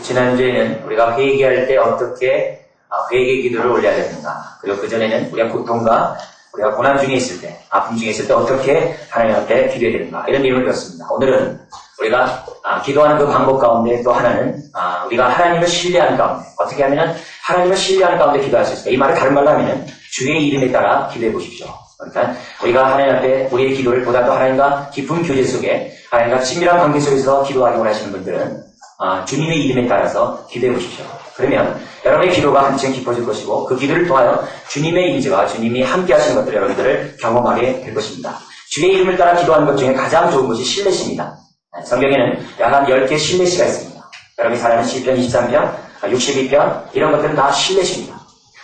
지난주에는 우리가 회개할 때 어떻게 회개 기도를 올려야 되는가, 그리고 그전에는 우리가 고통과 우리가 고난 중에 있을 때, 아픔 중에 있을 때 어떻게 하나님 앞에 기도해야 되는가, 이런 내용을 배웠습니다. 오늘은 우리가 기도하는 그 방법 가운데 또 하나는 우리가 하나님을 신뢰하는 가운데, 어떻게 하면 하나님을 신뢰하는 가운데 기도할 수 있을까. 이 말을 다른 말로 하면 주의 이름에 따라 기도해 보십시오. 그러니까 우리가 하나님 앞에 우리의 기도를 보다 더 하나님과 깊은 교제 속에, 하나님과 친밀한 관계 속에서 기도하기 원하시는 분들은 주님의 이름에 따라서 기도해 보십시오. 그러면 여러분의 기도가 한층 깊어질 것이고, 그 기도를 통하여 주님의 임재와 주님이 함께 하시는 것들을 여러분들을 경험하게 될 것입니다. 주의 이름을 따라 기도하는 것 중에 가장 좋은 것이 신뢰시입니다. 성경에는 약 한 10개의 신뢰시가 있습니다. 여러분이 잘 아는 시편 23편, 62편, 이런 것들은 다 신뢰시입니다.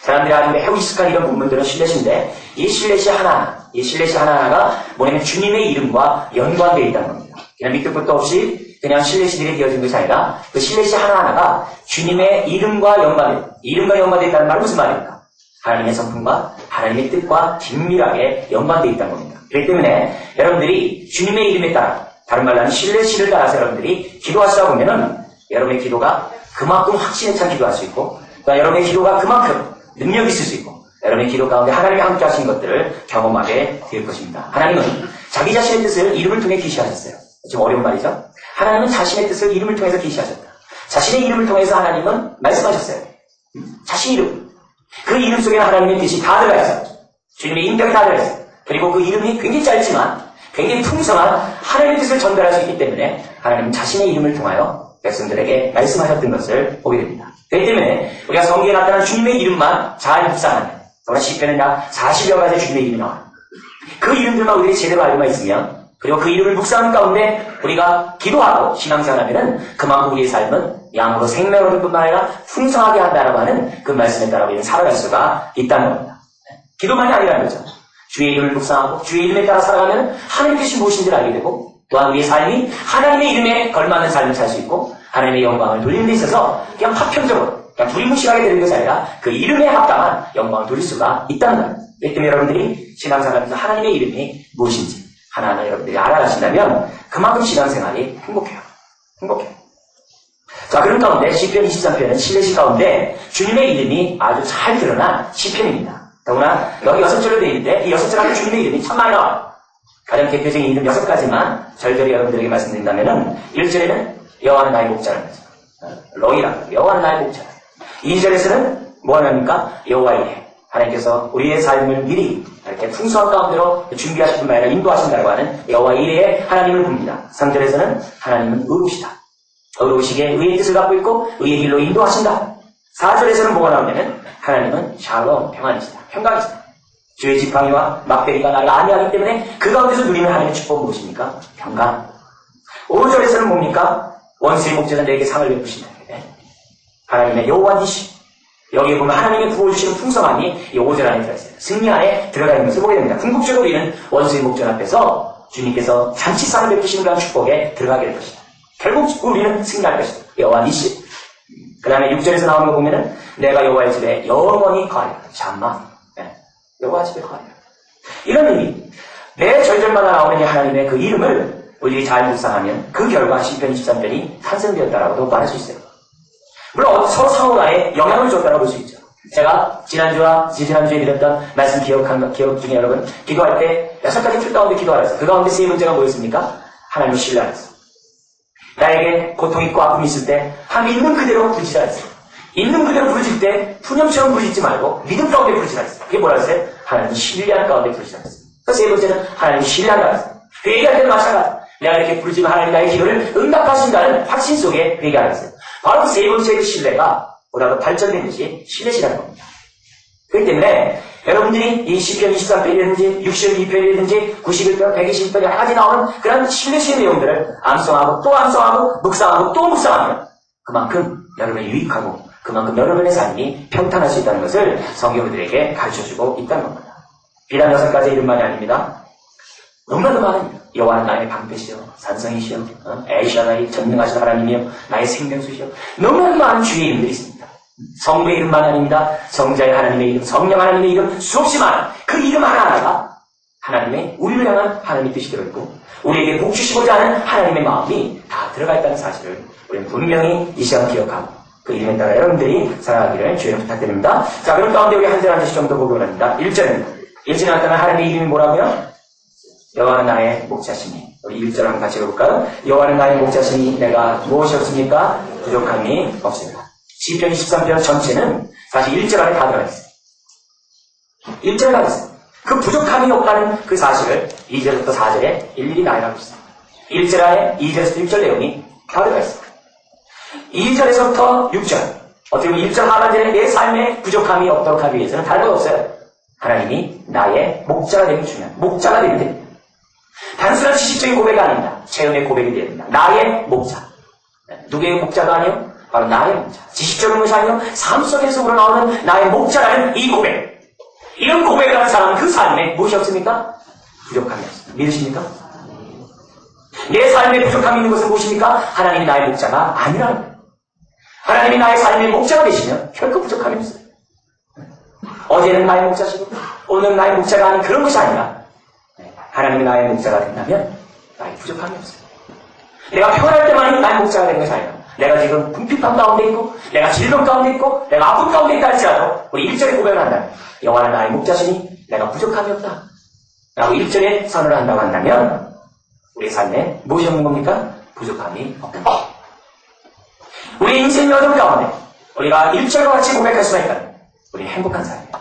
사람들이 아는 매우 익숙한 이런 부분들은 신뢰시인데, 이 신뢰시 하나하나가 뭐냐면 주님의 이름과 연관되어 있다는 겁니다. 그냥 밑도 끝도 없이 그냥 신뢰시들이 되어진 것이 아니라, 그 신뢰시 하나하나가 주님의 이름과 연관되어 있다는 말은 무슨 말입니까? 하나님의 성품과 하나님의 뜻과 긴밀하게 연관되어 있다는 겁니다. 그렇기 때문에 여러분들이 주님의 이름에 따라, 다른 말로 하면 신뢰시를 따라서 여러분들이 기도하시다 보면은 여러분의 기도가 그만큼 확신에 찬 기도할 수 있고, 또 여러분의 기도가 그만큼 능력이 있을 수 있고, 여러분의 기도 가운데 하나님이 함께 하신 것들을 경험하게 될 것입니다. 하나님은 자기 자신의 뜻을 이름을 통해 계시하셨어요. 좀 어려운 말이죠. 하나님은 자신의 뜻을 이름을 통해서 계시하셨다. 자신의 이름을 통해서 하나님은 말씀하셨어요. 자신의 이름. 그 이름 속에는 하나님의 뜻이 다 들어가 있어요. 주님의 인격이 다 들어가 있어요. 그리고 그 이름이 굉장히 짧지만 굉장히 풍성한 하나님의 뜻을 전달할 수 있기 때문에 하나님은 자신의 이름을 통하여 백성들에게 말씀하셨던 것을 보게 됩니다. 그렇기 때문에 우리가 성경에 나타난 주님의 이름만 잘 묵상하면, 더구나 시편은 약 40여 가지의 주님의 이름이 나와요. 그 이름들만 우리가 제대로 알고만 있으면, 그리고 그 이름을 묵상하는 가운데 우리가 기도하고 신앙생활하면은 그만큼 우리의 삶은 양으로 생명을 얻을 뿐만 아니라 풍성하게 한다라고 하는 그 말씀에 따라 우리는 살아갈 수가 있다는 겁니다. 기도만이 아니라는 거죠. 주의 이름을 묵상하고 주의 이름에 따라 살아가면 하나님의 뜻이 무엇인지를 알게 되고, 또한 우리의 삶이 하나님의 이름에 걸맞는 삶을 살 수 있고, 하나님의 영광을 돌리는 데 있어서 그냥 파편적으로, 그냥 두리뭉실하게 되는 것이 아니라 그 이름에 합당한 영광을 돌릴 수가 있다는 거예요. 그렇기 때문에 여러분들이 신앙생활하면서 하나님의 이름이 무엇인지 하나하나 여러분들이 알아가신다면 그만큼 신앙생활이 행복해요. 자, 그런 가운데 시편 23편은 신뢰시 가운데 주님의 이름이 아주 잘 드러난 시편입니다. 더구나 여기 6절로 되어 있는데 이 6절 안에 주님의 이름이 참 많이 나와요. 가장 대표적인 이름 6가지만 절절히 여러분들에게 말씀드린다면은, 1절에는 여호와는 나의 목자라는 거죠. 로이라, 여호와는 나의 목자라. 2절에서는 뭐 합니까? 여호와의 일. 하나님께서 우리의 삶을 미리 이렇게 풍성한 가운데로 준비하실 뿐만 아니라 인도하신다고 하는 여호와의 일에 하나님을 봅니다. 3절에서는 하나님은 의로우시다. 의로우시게 의의 뜻을 갖고 있고 의의 길로 인도하신다. 4절에서는 뭐가 나오냐면 하나님은 샬롬, 평안이시다. 평강이시다. 주의 지팡이와 막대기가 나를 안위하기 때문에 그 가운데서 누리는 하나님의 축복은 무엇입니까? 평강. 5절에서는 뭡니까? 원수의 목자는 내게 상을 베푸신다. 하나님의 여호와이시. 여기에 보면 하나님의 부어주시는 풍성함이 이 5절 안에 들어있어요. 승리 안에 들어가 있는 것을 보게 됩니다. 궁극적으로 우리는 원수의 목전 앞에서 주님께서 잔치상을 베푸시는 그런 축복에 들어가게 될 것이다. 결국 우리는 승리할 것이다. 여호와이시. 그 다음에 6절에서 나오는 거 보면은 내가 여호와의 집에 영원히 거하리라. 잠만. 여호와 집에 거하리라. 이런 의미. 매 절절마다 나오는 이 하나님의 그 이름을 우리들이 잘 묵상하면 그 결과 시편 23편이 탄생되었다라고도 말할 수 있어요. 물론 서로 상호간에 영향을 줬다고 볼 수 있죠. 제가 지난주와 지지난주에 드렸던 말씀 기억 중에 여러분, 기도할 때 6가지 틀 가운데 기도하랬어요. 그 가운데 3문제가 뭐였습니까? 하나님을 신뢰하랬어요. 나에게 고통 있고 아픔이 있을 때 하나님 있는 그대로 부르짖으라 했어요. 있는 그대로 부르짖을 때 푸념처럼 부르짖지 말고 믿음 가운데 부르짖으라 했어요. 그게 뭐라 했어요? 하나님 신뢰하는 가운데 부르짖으라 했어요. 그래서 3번째는 하나님 신뢰한다 했어요. 회개할 때는 마찬가지. 내가 이렇게 부르짖으면 하나님 나의 기도를 응답하신다는 확신 속에 회개하라 했어요. 바로 그 3번째 그 신뢰가 보다 더 발전된 것이 신뢰시라는 겁니다. 그렇기 때문에 여러분들이 이 시편 23편이라든지 62편이라든지 91편, 120편 여러 가지 나오는 그런 신뢰시의 내용들을 암송하고 또 암송하고 묵상하고 또 묵상하면 그만큼 여러분이 유익하고 그만큼 여러분의 삶이 평탄할 수 있다는 것을 성경들에게 가르쳐주고 있다는 겁니다. 비단 6가지 이름만이 아닙니다. 너무나도 많은 여호와는 나의 방패시여 산성이시여 엘샤다이 전능하신 하나님이여 나의 생명수시여 너무나도 많은 주의 이름들이 있습니다. 성부의 이름만 아닙니다. 성자의 하나님의 이름, 성령 하나님의 이름 수없이 많은 그 이름 하나하나가 하나님의 우리를 향한 하나님의 뜻이 들어있고 우리에게 복 주시고자 하는 하나님의 마음이 다 들어가 있다는 사실을 우리는 분명히 이 시간 기억하고 그 이름에 따라 여러분들이 살아가기를 주님 부탁드립니다. 자, 그럼 가운데 우리 한 절 한 절씩 좀 더 보기 원합니다. 1절은 일진하다는 하나님의 이름이 뭐라고요? 여호와는 나의 목자시니. 우리 1절 한번 같이 읽어볼까요? 여호와는 나의 목자시니 내가 무엇이 없습니까? 부족함이 없습니다. 시편 23편 전체는 사실 1절 안에 다 들어가 있어요. 1절에 다 있어요. 그 부족함이 없다는 그 사실을 2절부터 4절에 일일이 나열하고 있어요. 1절 안에 2절에서 6절 내용이 다 들어가 있어요. 2절에서부터 6절, 어떻게 보면 1절 하반절에 내 삶에 부족함이 없도록 하기 위해서는 다른 거 없어요. 하나님이 나의 목자가 되는 중요한 목자가 되면 됩니다. 단순한 지식적인 고백이 아닙니다. 체험의 고백이 되어야 됩니다. 나의 목자. 누구의 목자가 아니요? 바로 나의 목자. 지식적인 것이 아니요? 삶 속에서 우러나오는 나의 목자라는 이 고백. 이런 고백을 하는 사람은 그 삶에 무엇이 없습니까? 부족함이 없습니다. 믿으십니까? 내 삶에 부족함이 있는 것은 무엇입니까? 하나님이 나의 목자가 아니라는 거예요. 하나님이 나의 삶의 목자가 되시면 결코 부족함이 없어요. 어제는 나의 목자시고 오늘은 나의 목자가 아닌 그런 것이 아니라 하나님이 나의 목자가 된다면 나의 부족함이 없어요. 내가 평안할 때만이 나의 목자가 되는 것이 아니라 내가 지금 궁핍함 가운데 있고 내가 질병 가운데 있고 내가 아픔 가운데 있다 할지라도 우리 1절에 고백을 한다면 여호와는 나의 목자시니 내가 부족함이 없다 라고 1절에 선언을 한다고 한다면 우리 삶에 무엇이 없는 겁니까? 부족함이 없다. 우리 인생의 여정 가운데 우리가 1절과 같이 고백할 수가 있다면 우리 행복한 삶이에요.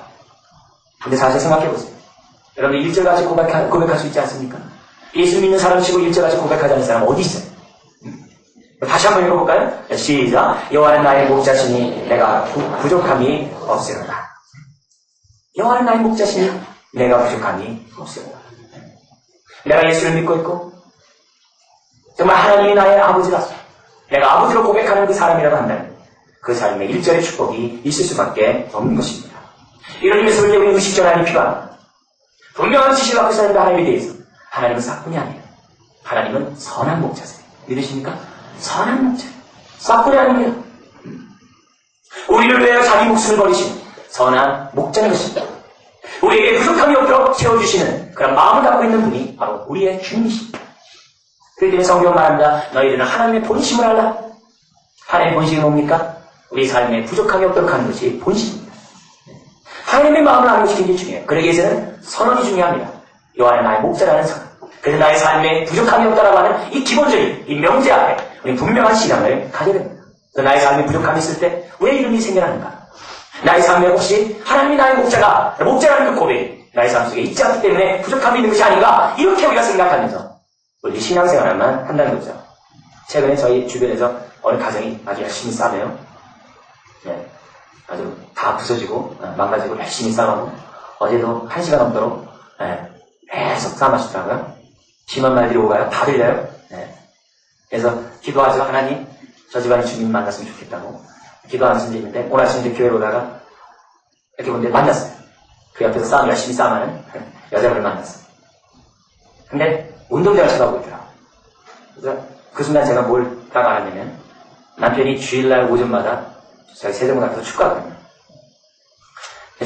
근데 사실 생각해보세요. 여러분 1절 같이 고백할 수 있지 않습니까? 예수 믿는 사람 치고 1절 같이 고백하지 않는 사람 어디 있어요? 다시 한번 읽어볼까요? 시작. 여호와는 나의 목자시니 내가 부족함이 없으리로다. 여호와는 나의 목자시니 내가 부족함이 없으리로다. 내가 예수를 믿고 있고 정말 하나님이 나의 아버지라서 내가 아버지로 고백하는 그 사람이라고 한다면 그 삶에 1절의 축복이 있을 수밖에 없는 것입니다. 이런 의미에서 우리 의식적 하나님이 필요합니다. 분명한 지식을 갖고 있는 하나님에 대해서 하나님은 싹뿐이 아니에요. 하나님은 선한 목자세요. 믿으십니까? 선한 목자. 싹뿐이 아닙니다. 우리를 위하여 자기 목숨을 버리신 선한 목자인 것입니다. 우리에게 부족함이 없도록 채워주시는 그런 마음을 갖고 있는 분이 바로 우리의 주님이십니다. 그렇기 때문에 성경은 말합니다. 너희들은 하나님의 본심을 알라. 하나님의 본심이 뭡니까? 우리 삶에 부족함이 없도록 하는 것이 본심입니다. 하나님의 마음을 아는 것이 굉장히 중요해요. 그러기 위해서는 선언이 중요합니다. 여호와는 나의 목자라는 선언. 그래서 나의 삶에 부족함이 없다라고 하는 이 기본적인 이 명제 앞에 우리 분명한 신앙을 가져야 됩니다. 그래서 나의 삶에 부족함이 있을 때 왜 이런 일이 생겨나는가? 나의 삶에 혹시 하나님이 나의 목자라는 그 고백이 나의 삶 속에 있지 않기 때문에 부족함이 있는 것이 아닌가? 이렇게 우리가 생각하면서 우리 신앙생활만 한다는 거죠. 최근에 저희 주변에서 어느 가정이 아주 열심히 싸매요. 네, 아주 다 부서지고 망가지고 열심히 싸우고 어제도 1시간 넘도록 계속 싸마시더라고요. 심한 말들이 오가요? 다 들려요? 네. 그래서 기도하죠. 하나님, 저 집안의 주님 만났으면 좋겠다고 기도하는 선생님인데 오늘 아침 이제 교회로 오다가 이렇게 보는데 만났어요. 그 옆에서 열심히 싸움하는 여자분을 만났어요. 근데 운동장을 쳐다보고 있더라고요. 그래서 그 순간 제가 뭘 딱 알았냐면 남편이 주일날 오전마다 저희 세종문 앞에서 축구하거든요.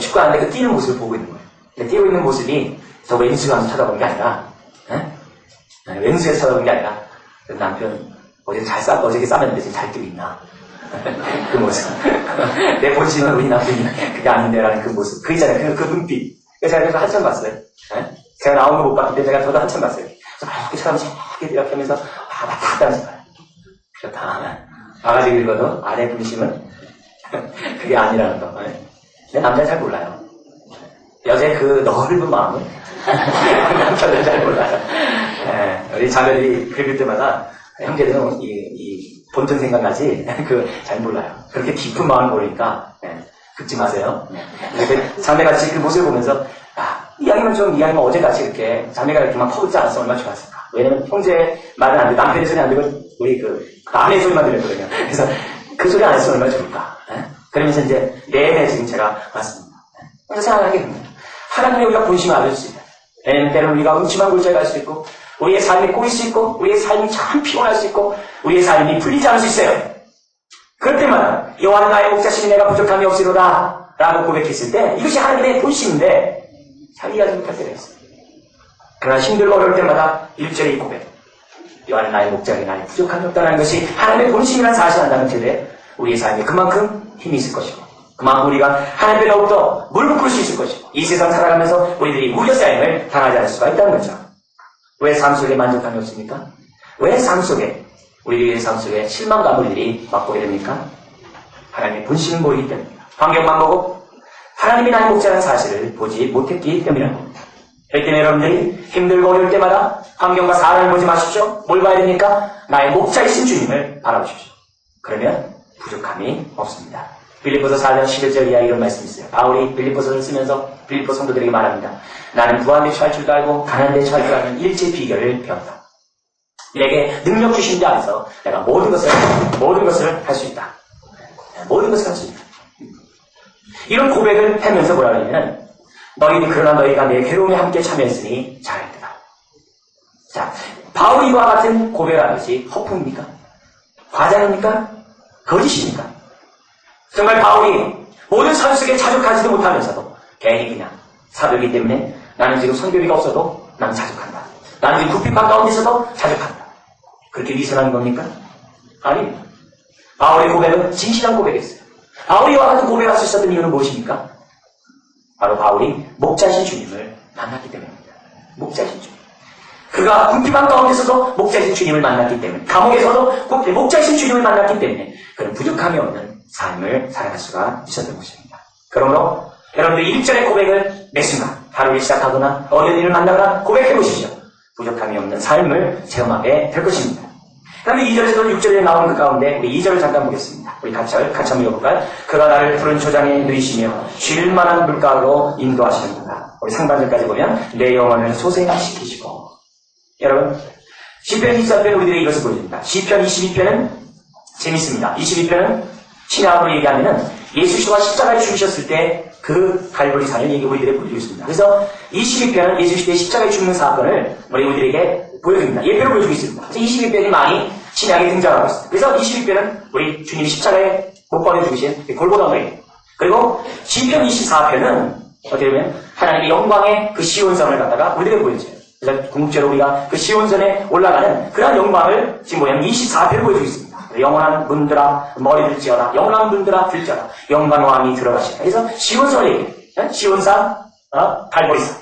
축구하는데 그 뛰는 모습을 보고 있는 거예요. 근데 뛰고 있는 모습이 저 왼수가 쳐다보는 게 아니라 왼수에서 쳐다보는 게 아니라 남편 어저께 싸매는데 지금 잘 뛰고 있나 그 모습. 내 본심은 우리 남편이 그게 아닌데라는 그 모습. 그 있잖아요. 그 눈빛. 제가 그래서 한참 봤어요. 제가 나오는 거 못 봤는데 제가 저도 한참 봤어요. 그래서 이렇게 쳐다보면서 이렇게 하면서 맞다 하면서 그렇다. 바가지 긁어도 아내 분심은 그게 아니라는 거. 근데 남자는 잘 몰라요. 여자의 그 넓은 마음은 남자는 잘 몰라요. 우리 자매들이 긁을 때마다 형제들은 이 본전 생각나지 잘 몰라요. 그렇게 깊은 마음을 모르니까 긁지 마세요. 자매같이 그 모습을 보면서 이야기만 어제같이 이렇게 자매가 이렇게 막 퍼붓지 않았어 얼마나 좋았을까. 왜냐면 형제 말은 안 돼. 남편의 소리 안 들고 우리 아내의 소리만 들렸거든요. 그래서 그 소리 안 했으면 얼마나 좋을까. 그러면서 이제 내내 지금 제가 왔습니다. 그래서 생각하게 됩니다. 하나님의 우리가 본심을 알을 수 있다. 왜냐면 때로는 우리가 음침한 골짜기에 갈 수 있고 우리의 삶이 꼬일 수 있고 우리의 삶이 참 피곤할 수 있고 우리의 삶이 풀리지 않을 수 있어요. 그럴 때마다 여호와는 나의 목자시니 내가 부족함이 없으리로다 라고 고백했을 때 이것이 하나님의 본심인데 잘 이해하지 못할 때가 있어요. 그러나 힘들고 어려울 때마다 1절의 이 고백. 요한은 나의 목자에게 나의 부족함이 없다는 것이 하나님의 본심이라는 사실을 안다는 때에 우리의 삶에 그만큼 힘이 있을 것이고 그만큼 우리가 하나님께 더욱더 무릎을 꿇을 수 있을 것이고 이 세상 살아가면서 우리들이 무뎌싸임을 당하지 않을 수가 있다는 거죠. 왜 삶 속에 만족감이 없습니까? 왜 삶 속에 우리들의 삶 속에 실망감을 우리들이 맛보게 됩니까? 하나님의 본심을 모르기 때문입니다. 환경만 보고 하나님이 나의 목자라는 사실을 보지 못했기 때문이라는 겁니다. 그렇기 때문에 여러분들이 힘들고 어려울 때마다 환경과 사람을 보지 마십시오. 뭘 봐야 됩니까? 나의 목자이신 주님을 바라보십시오. 그러면 부족함이 없습니다. 빌립보서 4장 11절 이하에 이런 말씀이 있어요. 바울이 빌립보서를 쓰면서 빌립보 성도들에게 말합니다. 나는 부한 데 처할 줄도 알고 가난한 데 처할 줄 아는 일체 비결을 배웠다. 내게 능력 주신 자 안에서 내가 모든 것을 할 수 있다. 모든 것을 할 수 있다. 이런 고백을 하면서 뭐라 그러냐면 그러나 너희가 내 괴로움에 함께 참여했으니 잘했다. 자, 바울이 이와 같은 고백하는 것이 허풍입니까? 과장입니까? 거짓입니까? 정말 바울이 모든 삶 속에 자족하지도 못하면서도 괜히 그냥 사도이기 때문에 나는 지금 성교비가 없어도 나는 자족한다. 나는 지금 국비판 가운데 있어도 자족한다. 그렇게 위선한 겁니까? 아닙니다. 바울의 고백은 진실한 고백이었어요. 바울이 이와 같은 고백할 수 있었던 이유는 무엇입니까? 바로 바울이 목자신 주님을 만났기 때문입니다. 목자신 주님. 그가 궁핍한 가운데서도 목자신 주님을 만났기 때문에 감옥에서도 목자신 주님을 만났기 때문에 그런 부족함이 없는 삶을 살아갈 수가 있었던 것입니다. 그러므로 여러분들 1절의 고백을 매 순간 하루를 시작하거나 어려운 일을 만나거나 고백해 보십시오. 부족함이 없는 삶을 체험하게 될 것입니다. 그 다음에 2절에서도 6절에 나오는 그 가운데 우리 2절을 잠깐 보겠습니다. 우리 같이 한번 읽어볼까요? 그가 나를 푸른 초장에 누이시며 쉴 만한 물가로 인도하시는구나. 우리 상반절까지 보면 내 영혼을 소생시키시고. 여러분, 시편 24편 우리들에게 이것을 보여줍니다. 시편 22편은 재밌습니다. 22편은 신약으로 얘기하면은 예수씨가 십자가에 죽으셨을 때 그 갈보리산을 우리들에게 보여주고 있습니다. 그래서 22편은 예수시대의 십자가에 죽는 사건을 우리들에게 보여줍니다. 예표로 보여주고 있습니다. 그래서 22편이 많이 신약에 등장하고 있습니다. 그래서 22편은 우리 주님이 십자가에 못 박아 죽으신 골고다 노예. 그리고 시편 24편은 어떻게 보면 하나님의 영광의 그 시온성을 갖다가 우리들에게 보여줘요. 그래서 궁극적으로 우리가 그 시온선에 올라가는 그러한 영광을 지금 뭐냐면 24편을 보여주고 있습니다. 영원한 분들아 머리를 찌어라. 영원한 분들아 들져라. 영광 왕이 들어가시라. 그래서 시온선을 얘기해요. 시온산, 갈보리산.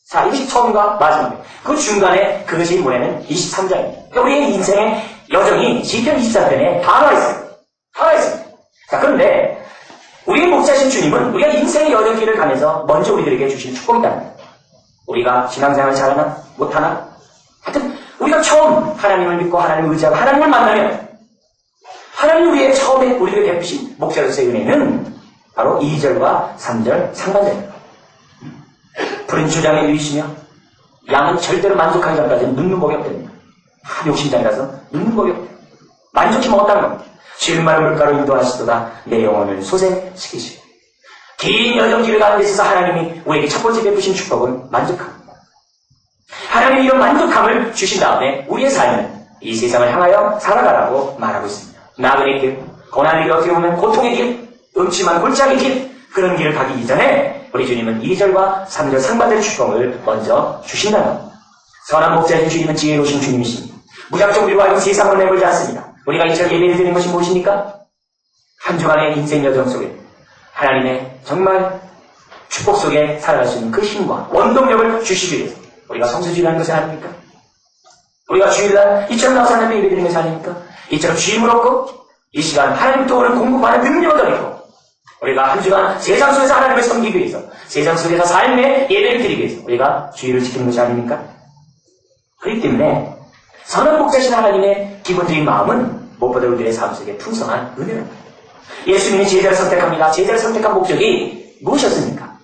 자, 이것이 처음과 마지막이에요. 그 중간에 그것이 뭐냐면 23장입니다. 그러니까 우리의 인생의 여정이 시편 24편에 다 나와 있어요. 다 나와 있습니다. 자, 그런데 우리의 목자신 주님은 우리가 인생의 여정길을 가면서 먼저 우리들에게 주신 축복이 있답니다. 우리가 신앙생활을 잘하나 못하나 하여튼 우리가 처음 하나님을 믿고 하나님을 의지하고 하나님을 만나면 하나님 우리의 처음에 우리를 베푸신 목자로서의 은혜는 바로 2절과 3절 상반절입니다. 푸른 초장에 누이시며 양은 절대로 만족하기 전까지는 눕는 법이 없답니다. 욕심장이라서 눕는 법이 없다. 만족히 먹었다는 겁니다. 쉴 만한 물가로 인도하시도다 내 영혼을 소생시키시고. 긴 여정길을 가는 데 있어서 하나님이 우리에게 첫 번째 베푸신 축복은 만족합니다. 하나님이 이런 만족함을 주신 다음에 우리의 삶은 이 세상을 향하여 살아가라고 말하고 있습니다. 나그네 길, 고난의 길, 어떻게 보면 고통의 길, 음침한 골짜기 길, 그런 길을 가기 이전에 우리 주님은 2절과 3절 상반절 축복을 먼저 주신다는 겁니다. 선한 목자인 주님은 지혜로우신 주님이십니다. 무작정 우리와 하여금 세상을 내버리지 않습니다. 우리가 이처럼 예배를 드리는 것이 무엇입니까? 한 주간의 인생 여정 속에 하나님의 정말 축복 속에 살아갈 수 있는 그 힘과 원동력을 주시기 위해서 우리가 성수주의를 하는 것이 아닙니까? 우리가 주일날 이처럼 나와서 하나님의 예배 드리는 것이 아닙니까? 이처럼 주임을 얻고 이 시간 하나님 또오를 공급하는 능력을 얻고 우리가 한 주간 세상 속에서 하나님을 섬기기 위해서 세상 속에서 삶의 예배를 드리기 위해서 우리가 주의를 지키는 것이 아닙니까? 그렇기 때문에 선한 목자신 하나님의 기본적인 마음은 무엇보다 우리들의 삶 속에 풍성한 은혜입니다. 예수님이 제자를 선택합니다. 제자를 선택한 목적이 무엇이었습니까?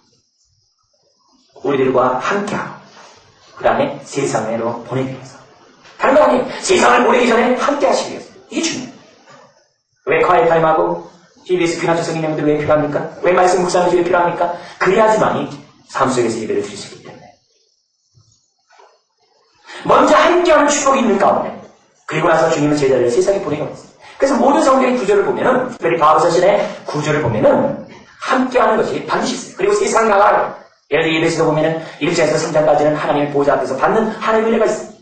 우리들과 함께하고 그 다음에 세상으로 보내기 위해서. 다른 거 아니에요. 세상을 보내기 전에 함께 하시기 위해서. 이게 중요해요. 왜 콰이타임하고 TBS 귀한 성인님들 왜 필요합니까? 왜 말씀 묵상이 왜 필요합니까? 그래야지만이 삶 속에서 예배를 드릴 수 있기 때문에. 먼저 함께하는 축복이 있는 가운데 그리고 나서 주님은 제자를 세상에 보내게 했어요. 그래서 모든 성경의 구조를 보면은 특별히 바울서신의 구조를 보면은 함께하는 것이 반드시 있어요. 그리고 세상 나가라. 예를 들어 예배시도 보면은 1장에서 3장까지는 하나님의 보좌 앞에서 받는 하나님의 은혜가 있습니다.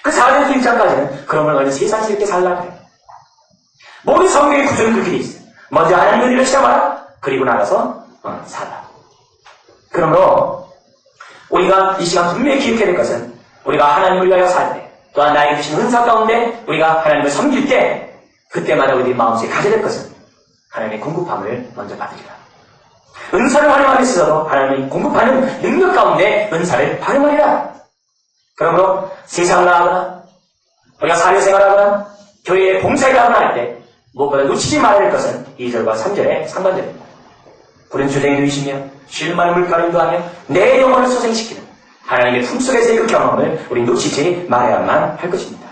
그 4장에서 1장까지는 그러면 너는 세상에서 이렇게 살라 그래. 모든 성경의 구조는 그렇게 돼 있어요. 먼저 하나님의 은혜를 시작하라. 그리고 나가서 살라. 그러므로 우리가 이 시간 분명히 기억해야 될 것은 우리가 하나님을 위하여 살 때, 또한 나에게 주신 은사 가운데 우리가 하나님을 섬길 때, 그때마다 우리 마음속에 가져야 될 것은 하나님의 공급함을 먼저 받으리라. 은사를 활용하기 있어서 하나님이 공급하는 능력 가운데 은사를 활용하리라. 그러므로 세상을 나가거나 우리가 사회생활하거나 교회에 봉사를 하거나 할 때 무엇보다 놓치지 말아야 할 것은 2절과 3절의 상반절입니다. 부른 주댕이 누이시며 쉴만한 물가름도 하며 내 영혼을 소생시키는 하나님의 품속에서의 그 경험을 우리 놓치지 말아야만 할 것입니다.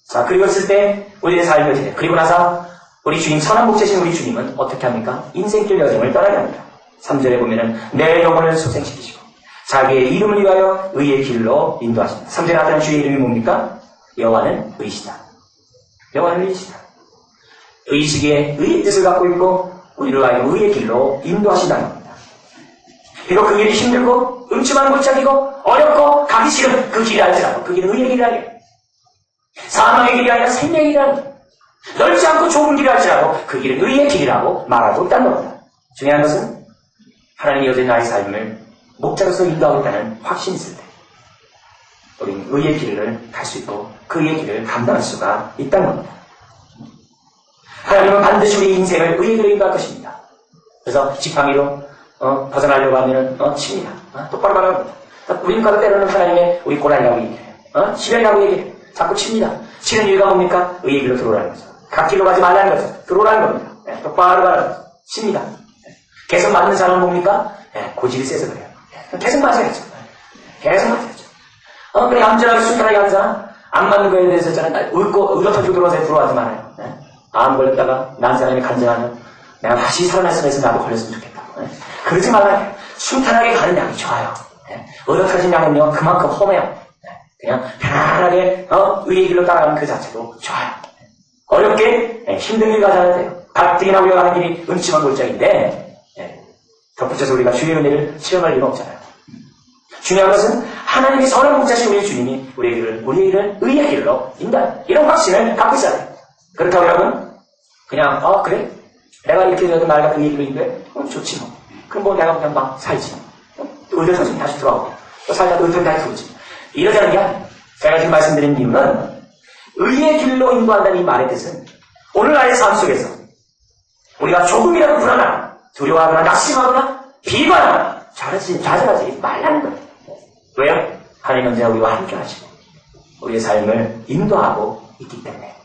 자, 그리고 있을 때 우리의 삶을 지내. 그리고 나서 우리 주님, 선한 목자신 우리 주님은 어떻게 합니까? 인생길 여정을 떠나게 합니다. 3절에 보면은 내 영혼을 소생시키시고 자기의 이름을 위하여 의의 길로 인도하십니다. 3절에 나타난 주의 이름이 뭡니까? 여호와는 의시다. 여호와는 의시다. 의시기에 의의 뜻을 갖고 있고 우리를 위하여 의의 길로 인도하신다는 겁니다. 비록 그 길이 힘들고 음침한 골짜기고 어렵고 가기 싫은 그 길이 알지라도 그 길은 의의 길이 아니에요. 사망의 길이 아니라 생명의 길이라는, 넓지 않고 좁은 길이 할지라도 그 길은 의의 길이라고 말하고 있다는 겁니다. 중요한 것은 하나님이 여전히 나의 삶을 목자로서 인도하고 있다는 확신이 있을 때 우리는 의의 길을 갈 수 있고 그 의의 길을 감당할 수가 있다는 겁니다. 하나님은 반드시 우리 인생을 의의 길로 인도할 것입니다. 그래서 지팡이로 벗어나려고 하면은 칩니다. 똑바로 말합니다. 우리는 가도 때로는 하나님의 우리 고난이라고 얘기해요. 시련이라고 얘기해요. 자꾸 칩니다. 치는 이유가 뭡니까? 의의 길로 들어오라는 거죠. 갓길로 가지 말라는 거죠. 들어오라는 겁니다. 똑바로 말하는 거죠. 칩니다. 계속 맞는 사람은 뭡니까? 고집이 세서 그래요. 계속 맞아야죠. 계속 맞아야죠. 그래, 얌전하게 순탄하게 하는 사람, 안 맞는 거에 대해서 저는 의로터지고 들어와서 부러워하지 말아요. 암 걸렸다가 난 사람이 간증하면 내가 다시 살아났으면 해서 나도 걸렸으면 좋겠다. 그러지 말아요. 순탄하게 가는 양이 좋아요. 의로터진 양은요, 그만큼 험해요. 그냥 편안하게 의의 길로 따라가는 그 자체도 좋아요. 어렵게 힘든 길 가지 않아도 돼요. 가뜩이나 우리가 가는 길이 음침한 골짜기인데 덧붙여서 우리가 주의 은혜를 실험할 이유가 없잖아요. 중요한 것은 하나님의 선한 목자신 우리의 주님이 우리의 길을 의의 길로 인도한다. 이런 확신을 갖고 있어야 돼요. 그렇다고 여러분 그냥 그래? 내가 이렇게 되어도 날 같은 의의 길로 인도해? 좋지 뭐. 그럼 뭐 내가 그냥 막 살지. 또 의료선생님 다시 들어가고 또 살다가 의료선생님 다시 들어오지. 이러자는 게 아니에요. 제가 지금 말씀드린 이유는 의의 길로 인도한다는 이 말의 뜻은 오늘 나의 삶 속에서 우리가 조금이라도 불안하거나 두려워하거나 낙심하거나 비관하거나 좌절하지 말라는 거예요. 왜요? 하나님 언제나 우리와 함께 하시고 우리의 삶을 인도하고 있기 때문에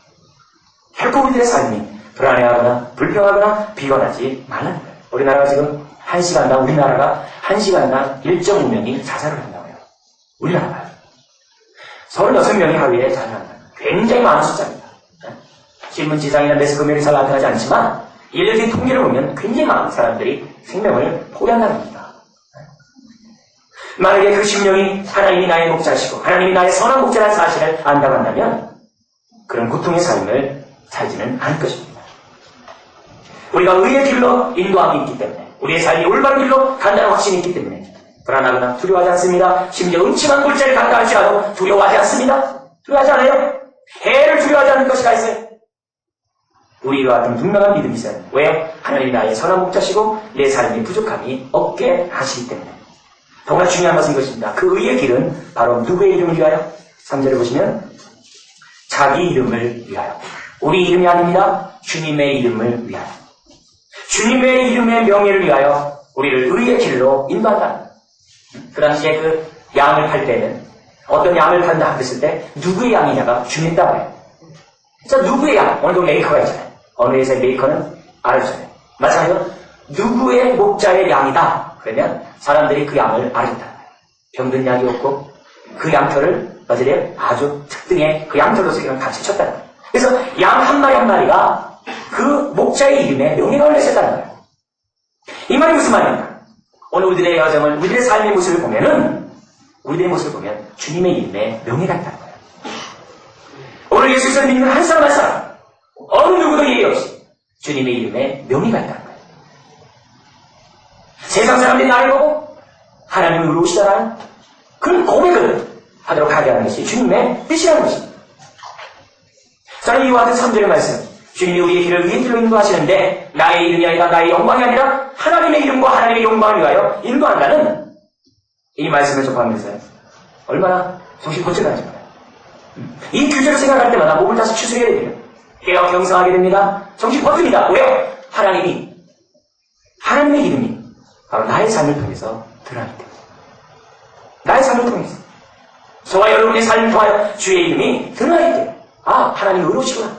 결코 우리들의 삶이 불안해하거나 불평하거나 비관하지 말라는 거예요. 우리나라가 지금 1시간당 우리나라가 1시간당 1.5명이 자살을 한다고 해요. 우리나라가요. 36명이 하루에 자살한다. 굉장히 많은 숫자입니다. 신문지상이나 매스컴에서 나타나지 않지만 일일이 통계를 보면 굉장히 많은 사람들이 생명을 포기한다는 겁니다. 만약에 그 심령이 하나님이 나의 목자시고 하나님이 나의 선한 목자라는 사실을 안다고 한다면 그런 고통의 삶을 살지는 않을 것입니다. 우리가 의의 길로 인도함이 있기 때문에 우리의 삶이 올바른 길로 간다는 확신이 있기 때문에 불안하거나 두려워하지 않습니다. 심지어 음침한 골짜기를 간다 할지라도 두려워하지 않습니다. 두려워하지 않아요. 해를 두려워하지 않는 것이 다 있어요. 우리와 같은 분명한 믿음이 있어요. 왜요? 하나님이 나의 선한 목자시고 내 삶의 부족함이 없게 하시기 때문에. 더구나 중요한 것은 이것입니다. 그 의의 길은 바로 누구의 이름을 위하여? 3절을 보시면 자기 이름을 위하여. 우리 이름이 아닙니다. 주님의 이름을 위하여. 주님의 이름의 명예를 위하여 우리를 의의 길로 인도한다. 그 당시에 그 양을 팔 때는 어떤 양을 판다 그랬을 때 누구의 양이냐가 중요했다고 해요. 자, 누구의 양? 오늘도 메이커가 있잖아요. 어느 회사의 메이커는 알아주잖아요. 마찬가지로 누구의 목자의 양이다. 그러면 사람들이 그 양을 알아준다는 거예요. 병든 양이 없고 그 양털을 어제래 아주 특등의 그 양털로서 이런 같이 쳤다는 거예요. 그래서 양 한 마리 한 마리가 그 목자의 이름에 명예가 올렸었다는 거예요. 이 말이 무슨 말입니까? 오늘 우리들의 여정을, 우리들의 삶의 모습을 보면은, 우리들의 모습을 보면 주님의 이름에 명예가 있다는 거예요. 오늘 예수를 믿는 한 사람 한 사람, 어느 누구도 예의 없이 주님의 이름에 명예가 있다는 거예요. 세상 사람들이 나를 보고 하나님이 의로우시잖아요. 그런 고백을 하도록 하게 하는 것이 주님의 뜻이라는 것입니다. 저는 이와 같은 3절의 말씀, 주님이 우리의 길을 위의 길로 인도하시는데 나의 이름이 아니라 나의 영광이 아니라 하나님의 이름과 하나님의 영광을 위하여 인도한다는 이 말씀을 접하면서 얼마나 정신 고쳐가지 말아요. 이 규제를 생각할 때마다 몸을 다시 추스려야 돼요. 깨어 경성하게 됩니다. 정신 버팁니다. 왜요? 하나님의 이름이 바로 나의 삶을 통해서 드러나기 때문에. 나의 삶을 통해서. 저와 여러분의 삶을 통하여 주의 이름이 드러나기 때문에. 아, 하나님 의로우시구나.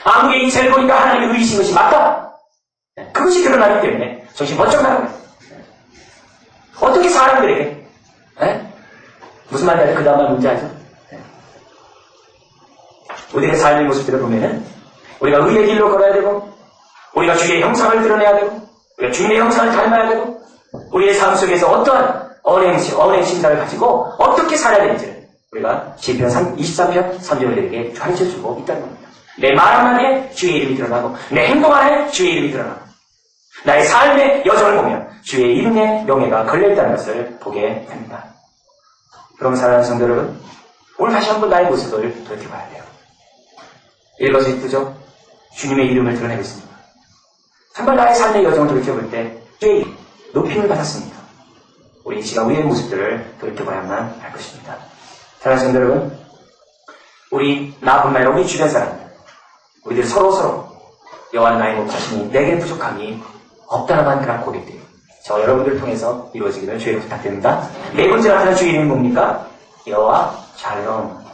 아무개 인생을 보니까 하나님이 의리신 것이 맞다. 그것이 드러나기 때문에 정신 번쩍 나가요. 어떻게 사람들에게 무슨 말인지 그 다음 말 뭔지 알죠? 우리의 삶의 모습들을 보면은 우리가 의의 길로 걸어야 되고 우리가 주의 형상을 드러내야 되고 우리가 주님의 형상을 닮아야 되고 우리의 삶 속에서 어떠한 언행 심사를 가지고 어떻게 살아야 되는지를 우리가 시편 23편 3절에게 가르쳐주고 있다는 겁니다. 내 말 한마디에 주의 이름이 드러나고 내 행동 안에 주의 이름이 드러나고 나의 삶의 여정을 보면 주의 이름의 명예가 걸려있다는 것을 보게 됩니다. 그럼 사랑하는 성도 여러분, 오늘 다시 한번 나의 모습을 돌이켜봐야 돼요. 이것이 이쁘죠? 주님의 이름을 드러내고 있습니다. 정말 나의 삶의 여정을 돌이켜볼 때 주의 높임을 받았습니다. 우리 이 시간 우리의 모습들을 돌이켜봐야만 할 것입니다. 사랑하는 성도 여러분, 나뿐만 아니라 우리 주변 사람들, 우리들 서로 여호와 나의 목 자신이 내게 부족함이 없다라는 그런 고백들이 저 여러분들을 통해서 이루어지기를 주의로 부탁드립니다. 네 번째 나타난 주의 이름이 뭡니까? 여호와 샬롬.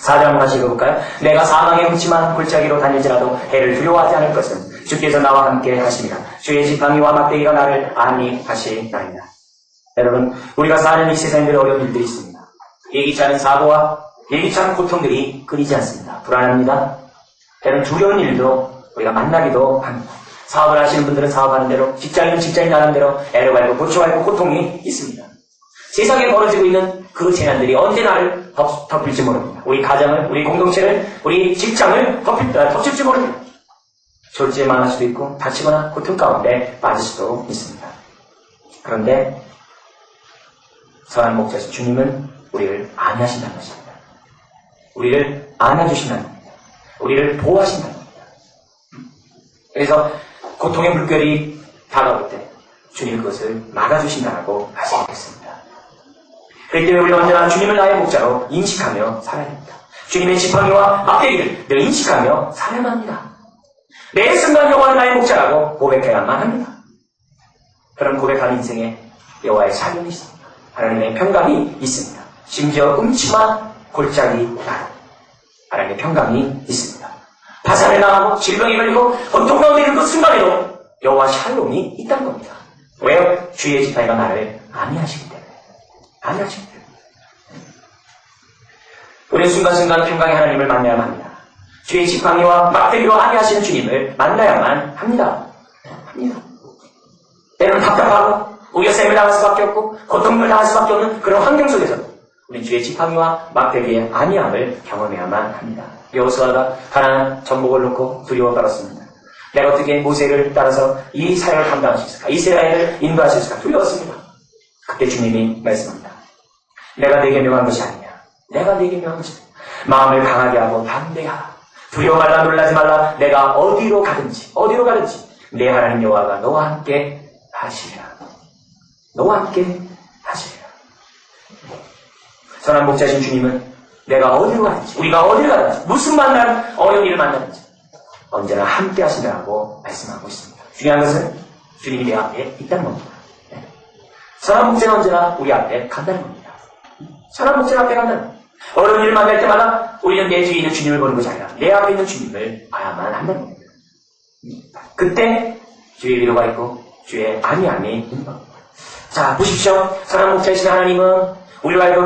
4절 한번 다시 읽어볼까요? 내가 사망의 흠침한 골짜기로 다닐지라도 해를 두려워하지 않을 것은 주께서 나와 함께 하십니다. 주의 지팡이와 막대기가 나를 안위하시나이다. 여러분, 우리가 사는 이 세상에 어려운 일들이 있습니다. 예기치 않은 사고와 예기치 않은 고통들이 끊이지 않습니다. 불안합니다. 때로는 두려운 일도 우리가 만나기도 합니다. 사업을 하시는 분들은 사업하는 대로, 직장인은 직장인 나름대로 애를 갈고 고초가 있고 고통이 있습니다. 세상에 벌어지고 있는 그 재난들이 언제 나를 덮을지 모릅니다. 우리 가정을, 우리 공동체를, 우리 직장을 덮칠지 모릅니다. 졸지에 망할 수도 있고 다치거나 고통 가운데 빠질 수도 있습니다. 그런데 선한 목자신 주님은 우리를 안위하신다는 것입니다. 우리를 안아주신다는 겁니다. 우리를 보호하신다는 겁니다. 그래서 고통의 물결이 다가올 때 주님이 그것을 막아주신다고 말씀드렸습니다. 그렇기 때문에 우리는 언제나 주님을 나의 목자로 인식하며 살아야 됩니다. 주님의 지팡이와 막대기를 늘 인식하며 살아야만 합니다. 매 순간 여호와는 나의 목자라고 고백해야만 합니다. 그런 고백하는 인생에 여호와의 사명이 있습니다. 하나님의 평강이 있습니다. 심지어 음침한 골짜기 나로 하나님의 평강이 있습니다. 파산을 당하고 질병이 걸리고 고통 가운데 있는 그 순간에도 여호와 샬롬이 있다는 겁니다. 왜요? 주의 지팡이가 나를 안위하시기 때문에. 안위하시기 때문에. 우리는 순간순간 평강의 하나님을 만나야만 합니다. 주의 지팡이와 막대기로 안위하시는 주님을 만나야만 합니다. 때로는 답답하고 우겨쌤을 당할 수밖에 없고 고통을 당할 수밖에 없는 그런 환경 속에서도 우리는 주의 지팡이와 막대기의 안위함을 경험해야만 합니다. 여호수아가 가나안 정복을 놓고 두려워 떨었습니다. 내가 어떻게 모세를 따라서 이 사역을 감당할 수 있을까? 이스라엘을 인도할 수 있을까? 두려웠습니다. 그때 주님이 말씀합니다. 내가 네게 명한 것이 아니냐. 내가 네게 명한 것이 아니냐. 마음을 강하게 하고 담대하라. 두려워 말라, 놀라지 말라. 내가 어디로 가든지 내 하나님 여호와가 너와 함께 하시리라. 너와 함께 하시리라. 선한 목자신 주님은 내가 어디로 가든지, 우리가 어디로 가든지, 무슨 어려운 일을 만나든지 언제나 함께 하신다고 말씀하고 있습니다. 중요한 것은 주님이 내 앞에 있다는 겁니다. 선한 목자는 언제나 우리 앞에 간다는 겁니다. 선한 목자는 앞에 간다는 겁니다. 어려운 일을 만날 때마다 우리는 내 뒤에 있는 주님을 보는 것이 아니라 내 앞에 있는 주님을 봐야만 한다는 겁니다. 그때 주의 위로가 있고 주의 안위함이 있는 겁니다. 자, 보십시오. 선한 목자이신 하나님은 우리가 알고